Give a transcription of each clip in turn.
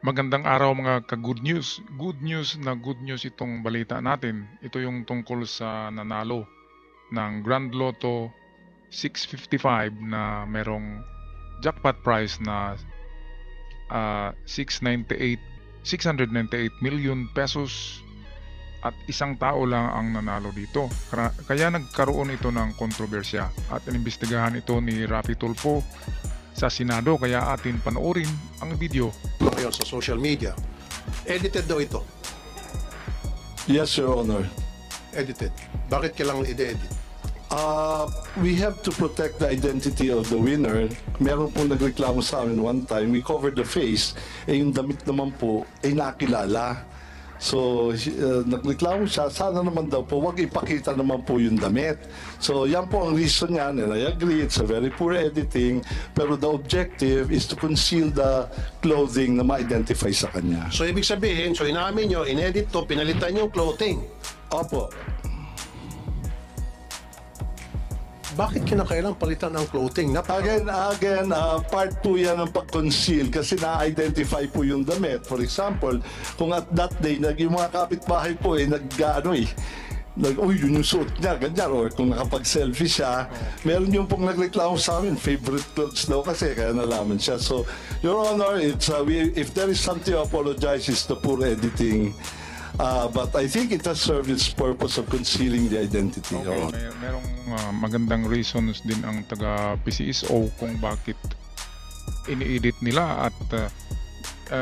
Magandang araw mga ka-good news. Good news itong balita natin. Ito yung tungkol sa nanalo ng Grand Lotto 655 na merong jackpot prize na 698 million pesos at isang tao lang ang nanalo dito. Kaya nagkaroon ito ng kontrobersya at inimbestigahan ito ni Rafi Tulfo sa Senado, kaya atin panoorin ang video. Ngayon sa social media, edited daw ito. Yes, Your Honor. Edited. Bakit kailangan i-edit? We have to protect the identity of the winner. Meron po nagreklamo sa amin one time, we covered the face, yung damit naman po ay nakilala. So, nagreklamo siya, sana naman daw po, wag ipakita naman po yung damit. So, yan po ang reason niyan, and I agree, it's a very poor editing, pero the objective is to conceal the clothing na ma-identify sa kanya. So, ibig sabihin, so inamin nyo, inedit to, pinalitan yung clothing. Opo. Bakit kinakailang palitan ang clothing? Again, part po yan ng pag-conceal kasi na-identify po yung damit. For example, kung at that day, yung mga kapitbahay po uy, yun yung suot niya, ganyan. Or kung nakapag-selfie siya, meron yung pong nagreklamo sa amin, favorite clothes daw kasi, kaya nalaman siya. So, Your Honor, if there is something to apologize, it's the poor editing. But I think it has served its purpose of concealing the identity. Okay, merong magandang reasons din ang taga PCSO kung bakit ini-edit nila at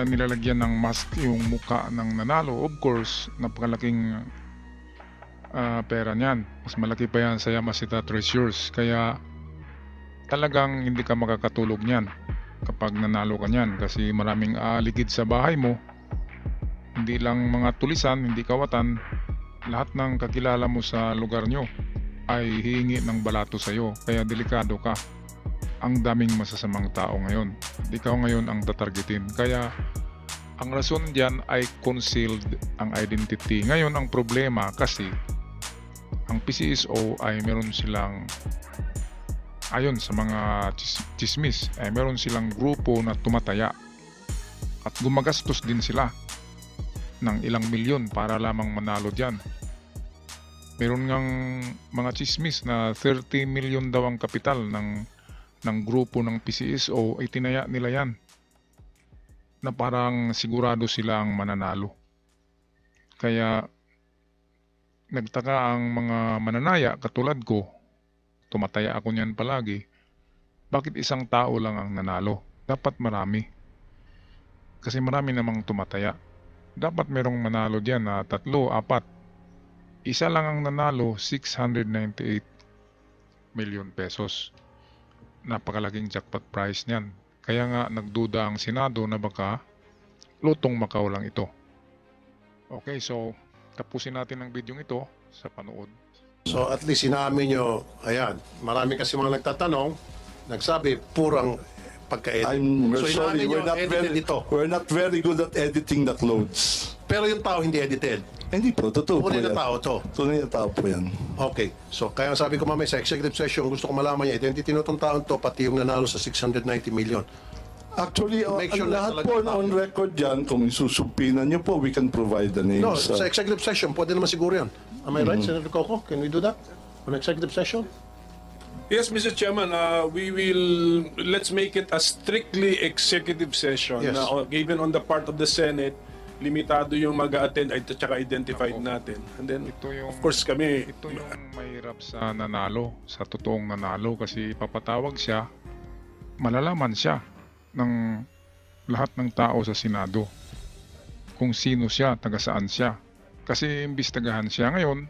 nilalagyan ng mask yung muka ng nanalo. Of course, napakalaking pera niyan. Mas malaki pa yan sa Yamashita Treasures. Kaya talagang hindi ka makakatulog niyan kapag nanalo ka niyan kasi maraming aaligid sa bahay mo. Hindi lang mga tulisan, hindi kawatan, lahat ng kakilala mo sa lugar nyo ay hihingi ng balato sa iyo. Kaya delikado ka. Ang daming masasamang tao ngayon. Ikaw ngayon ang tatargetin. Kaya ang rason diyan ay concealed ang identity. Ngayon ang problema kasi ang PCSO ay meron silang, ayon sa mga chismis, ay meron silang grupo na tumataya at gumagastos din sila ng ilang milyon para lamang manalo dyan. Meron ngang mga chismis na 30 million daw ang kapital ng grupo ng PCSO, ay tinaya nila yan na parang sigurado sila ang mananalo. Kaya nagtaka ang mga mananaya katulad ko, tumataya ako niyan palagi, bakit isang tao lang ang nanalo? Dapat marami. Kasi marami namang tumataya. Dapat merong manalo diyan na 3, 4. Isa lang ang nanalo, 698 million pesos. Napakalaking jackpot prize niyan. Kaya nga nagduda ang Senado na baka lutong Macau lang ito. Okay, so tapusin natin ang video ito sa panood. So, at least inamin nyo, ayan, marami kasi mga nagtatanong, nagsabi, purang pagka-edit. I'm So, sorry, inamin nyo, edited ito. we're not very good at editing the clothes. Pero yung tao hindi edited. Hindi po, totoo po Tunay yan. na tao to. Tunay na tao po yan. Okay. So, kaya sabi ko mamaya sa executive session, gusto ko malaman niya, identity nitong taon to, pati yung nanalo sa 690 million. Actually, Make sure na lahat talaga po tao on yun. record yan, kung isusumpinan nyo po, we can provide the names. No, sa executive session, pwede naman siguro yan. Am I right, Senator Coco? Can we do that? On executive session? Yes, Mr. Chairman, let's make it a strictly executive session. Yes. Na, given on the part of the Senate, limitado yung mag-attend at saka identified natin. And then, of course kami, Ito yung mahirap sa nanalo, sa totoong nanalo, kasi papatawag siya, malalaman siya ng lahat ng tao sa Senado kung sino siya, taga saan siya. Kasi imbestagahan siya ngayon,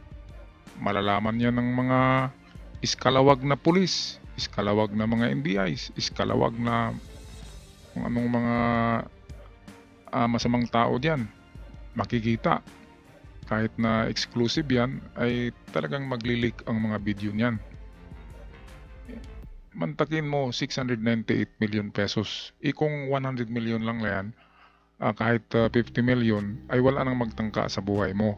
malalaman niya ng mga iskalawag na pulis, iskalawag na mga NBIs, iskalawag na kung anong mga masamang tao diyan. Makikita. Kahit na exclusive yan, ay talagang maglilik ang mga video niyan. Mantakin mo 698 million pesos. Kung 100 million lang yan, kahit 50 million, ay wala nang magtangka sa buhay mo.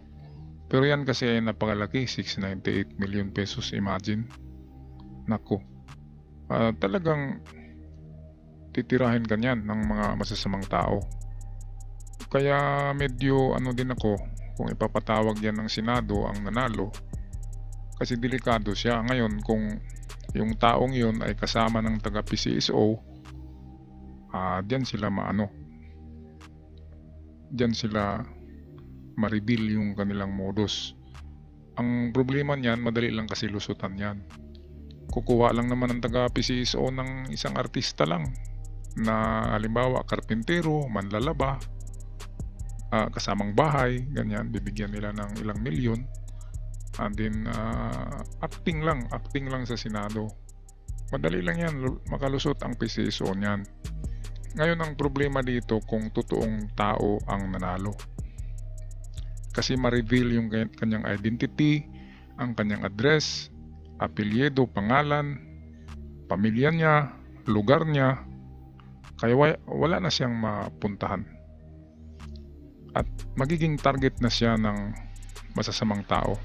Pero yan kasi ay napakalaki, 698 million pesos, imagine. Naku. Talagang titirahin ka niyan ng mga masasamang tao. Kaya medyo ano din ako kung ipapatawag yan ng Senado ang nanalo. Kasi delikado siya. Ngayon kung yung taong yun ay kasama ng taga PCSO, diyan sila diyan sila ma-reveal yung kanilang modus. Ang problema niyan, madali lang kasi lusutan yan. Kukuha lang naman ng taga PCSO ng isang artista lang na halimbawa karpintero, manlalaba, kasamang bahay, ganyan, bibigyan nila ng ilang milyon, and then acting lang sa Senado. Madali lang yan makalusot ang PCSO niyan. Ngayon ang problema dito kung totoong tao ang nanalo, kasi ma-reveal yung kanyang identity, ang kanyang address, apelyido, pangalan, pamilya niya, lugar niya, kaya wala na siyang mapuntahan at magiging target na siya ng masasamang tao.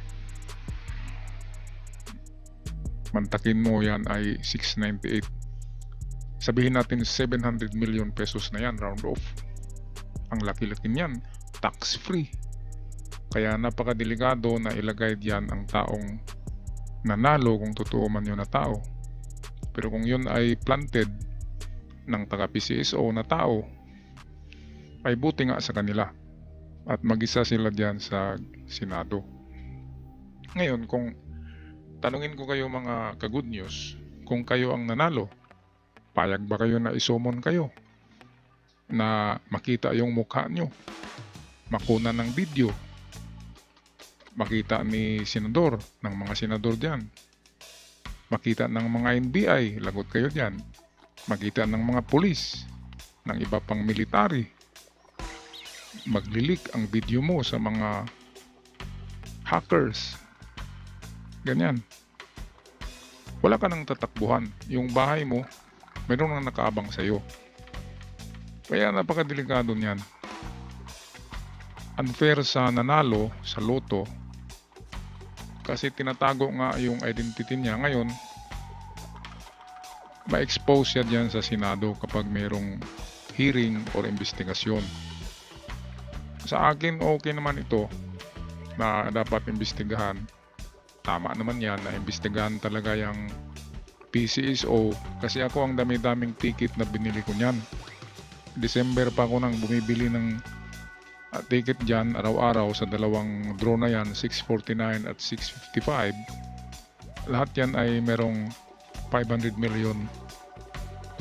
Mantakin mo yan ay 698, sabihin natin 700 million pesos na yan, round off. Ang laki-laki niyan, tax free. Kaya napakadelikado na ilagay diyan ang taong nanalo kung totoo man yun na tao. Pero kung yun ay planted ng taga PCSO na tao, ay buti nga sa kanila at mag-isa sila diyan sa Senado. Ngayon kung tanungin ko kayo mga ka-good news, kung kayo ang nanalo, payag ba kayo na isumon kayo? Na makita yung mukha nyo, makuna ng video, makita ni senador, ng mga senador dyan, makita ng mga NBI, lagot kayo dyan, makita ng mga pulis, ng iba pang military, maglilik ang video mo sa mga hackers, ganyan. Wala ka nang tatakbuhan. Yung bahay mo, mayroon nang nakaabang sa'yo. Kaya napakadelikado niyan. Unfair sa nanalo sa loto kasi tinatago nga yung identity niya. Ngayon, ma-expose siya diyan sa Senado kapag mayroong hearing or investigasyon. Sa akin, okay naman ito na dapat imbestigahan. Tama naman yan na imbestigahan talaga yung PCSO kasi ako ang dami-daming ticket na binili ko niyan. December pa ako nang bumibili ng ticket dyan araw-araw sa dalawang draw na yan, 649 at 655. Lahat yan ay merong 500 million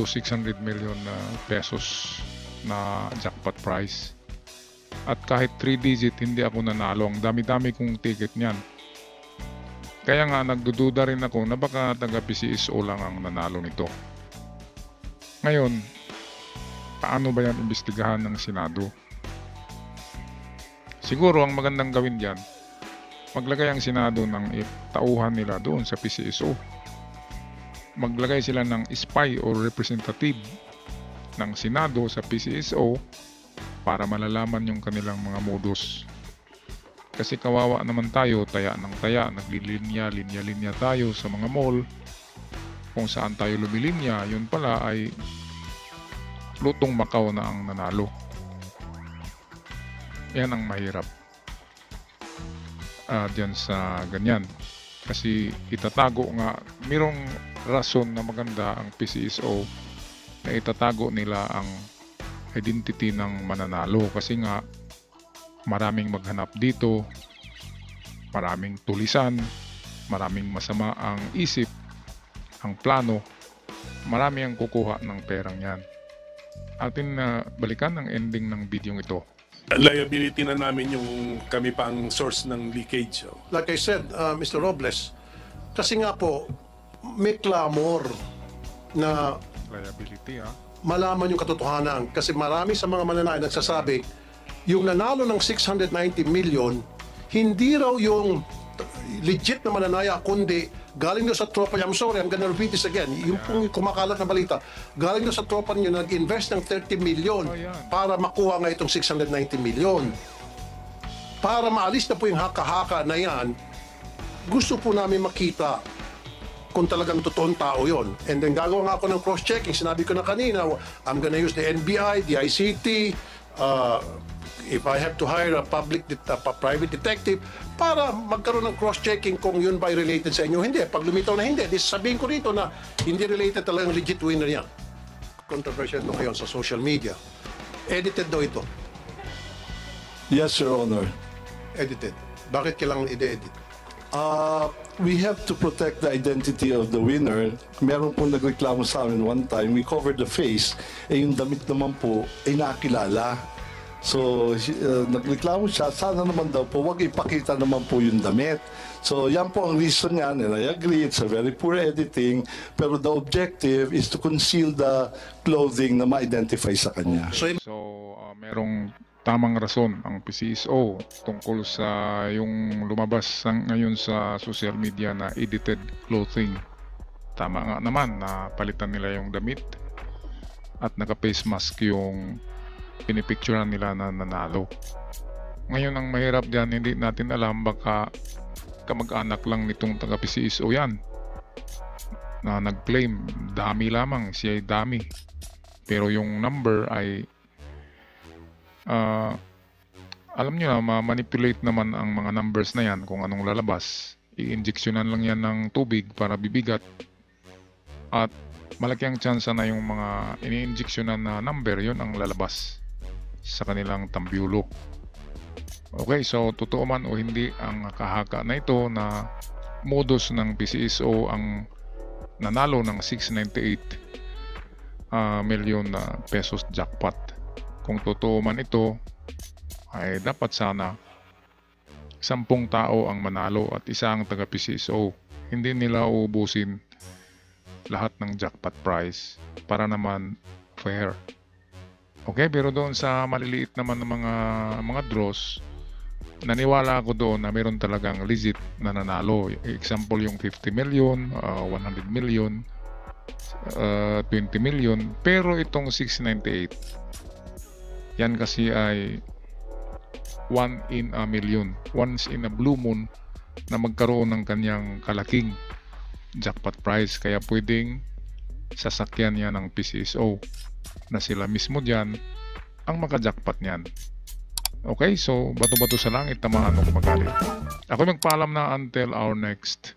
to 600 million pesos na jackpot prize. At kahit 3 digit hindi ako nanalo. Ang dami-dami kong ticket niyan. Kaya nga nagdududa rin ako na baka taga PCSO lang ang nanalo nito. Ngayon, paano ba yan imbestigahan ng Senado? Siguro ang magandang gawin dyan, maglagay ang Senado ng tauhan nila doon sa PCSO. Maglagay sila ng spy or representative ng Senado sa PCSO para malalaman yung kanilang mga modus. Kasi kawawa naman tayo, taya ng taya, naglilinya tayo sa mga mall. Kung saan tayo lumilinya, yun pala ay lutong Macau na ang nanalo. Yan ang mahirap dyan sa ganyan. Kasi itatago nga, mayroong rason na maganda ang PCSO na itatago nila ang identity ng mananalo. Kasi nga, maraming maghanap dito, maraming tulisan, maraming masama ang isip, ang plano, marami ang kukuha ng perang yan. Atin na balikan ang ending ng video ito. Liability na namin yung kami pa ang source ng leakage. Like I said, Mr. Robles, kasi nga po, may clamor na Liability malaman yung katotohanan. Kasi marami sa mga mananayan nagsasabi, yung nanalo ng 690 million, hindi raw yung legit na mananaya, kundi galing doon sa tropa niya. I'm sorry, I'm gonna repeat this again. Yung pong kumakalat na balita, galing doon sa tropa niya nag-invest ng 30 million para makuha nga itong 690 million. Para maalis na po yung haka-haka na yan, gusto po namin makita kung talagang totoong tao yon. And then gagawa nga ako ng cross-checking. Sinabi ko na kanina, I'm gonna use the NBI, the ICT, if I have to hire a private detective para magkaroon ng cross-checking kung yun ba ay related sa inyo. Hindi. Pag lumitaw na hindi, sabihin ko rito na hindi related talagang legit winner yan. Controversial ito ngayon sa social media. Edited daw ito. Yes, Your Honor. Edited. Bakit kailangan i-edit? We have to protect the identity of the winner. Meron pong nagreklamo sa amin one time, we covered the face, yung damit naman po ay nakilala. So, nagreklamo siya, sana naman daw po, wag ipakita naman po yung damit. So, yan po ang reason niyan, and I agree, it's a very poor editing, pero the objective is to conceal the clothing na ma-identify sa kanya. So, Merong tamang rason ang PCSO tungkol sa yung lumabas ngayon sa social media na edited clothing. Tama nga naman na palitan nila yung damit at naka-face mask yung pinipicturean nila na nanalo. Ngayon ang mahirap dyan, hindi natin alam, baka kamag-anak lang nitong taga-PCSO yan na nag-claim dami lamang, siya ay dami, pero yung number ay alam nyo na, ma-manipulate naman ang mga numbers na yan kung anong lalabas. I-injectionan lang yan ng tubig para bibigat at malaki ang tsansa na yung mga ini-injectionan na number, yun ang lalabas sa kanilang tambyulo. Okay, so totoo man o hindi ang kahaka na ito na modus ng PCSO ang nanalo ng 698 million pesos jackpot. Kung totoo man ito, ay dapat sana 10 tao ang manalo at isa ang taga PCSO. Hindi nila uubusin lahat ng jackpot prize para naman fair. Okay, pero doon sa maliliit naman ng mga draws, naniwala ako doon na meron talagang legit na nanalo. Example yung 50 million, 100 million, 20 million. Pero itong 698, yan kasi ay 1 in a million. Once in a blue moon na magkaroon ng kanyang kalaking jackpot prize. Kaya pwedeng sasakyan niya ng PCSO na sila mismo dyan ang maka-jackpot niyan. Okay, so bato-bato sa langit, tamaan o kumagalit. Ako magpaalam na until our next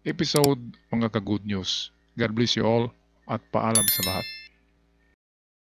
episode, mga ka-good news. God bless you all at paalam sa lahat.